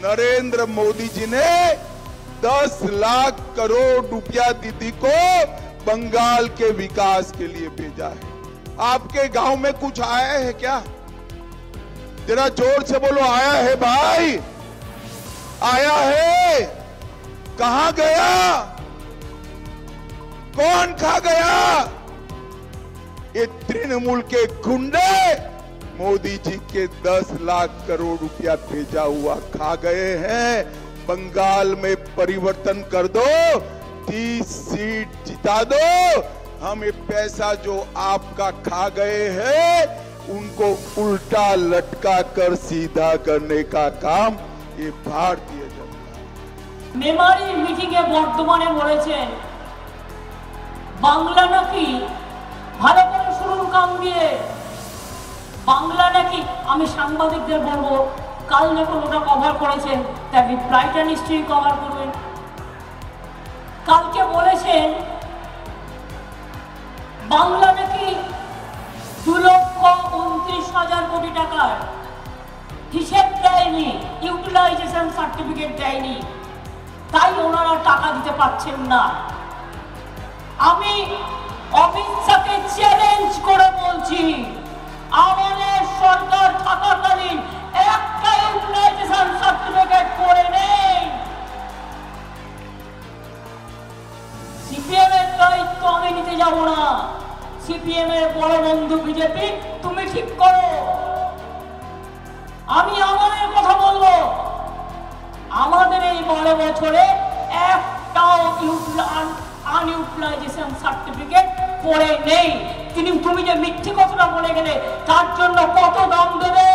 नरेंद्र मोदी जी ने 10 लाख करोड़ रुपया दीदी को बंगाल के विकास के लिए भेजा है। आपके गांव में कुछ आया है क्या? जरा जोर से बोलो, आया है भाई? आया है? कहां गया? कौन खा गया? ये तृणमूल के गुंडे मोदी जी के 10 लाख करोड़ रुपया भेजा हुआ खा गए हैं। बंगाल में परिवर्तन कर दो, 30 सीट जिता दो। हम ये पैसा जो आपका खा गए हैं उनको उल्टा लटका कर सीधा करने का काम ये भारतीय जनता। मेमारी मीटिंगे बर्धमाने बोलेছেন বাংলা নাকি ভালো করে শুনুন কান দিয়ে, বাংলা নাকি। আমি সাংবাদিকদের বলবো, কাল যখন ওটা কভার করেছেন তার রিপ্লাইটা নিশ্চয়ই কভার করবেন। কালকে বলেছেন বাংলা নাকি 2,29,000 কোটি টাকার হিসেব দেয়নি, ইউটিলাইজেশন সার্টিফিকেট দেয়নি, তাই ওনারা টাকা দিতে পারছেন না। আমি অমিত শাহকে চ্যালেঞ্জ করে বলছি, আমাদের সরকার থাকাকালীন একটা ইউটিলাইজেশন সার্টিফিকেট করে নেই। সিপিএম এর দায়িত্ব আমি নিতে যাব না। সিপিএম এর বড় বন্ধু বিজেপি, তুমি ঠিক করো। আমি আমাদের কথা বলবো, আমাদের এই 12 বছরে একটাও আনইউটিলাইজেশন সার্টিফিকেট পড়ে নেই। তুমি যে মিথ্যে কথাটা বলে গেলে তার জন্য কত দাম দেবে?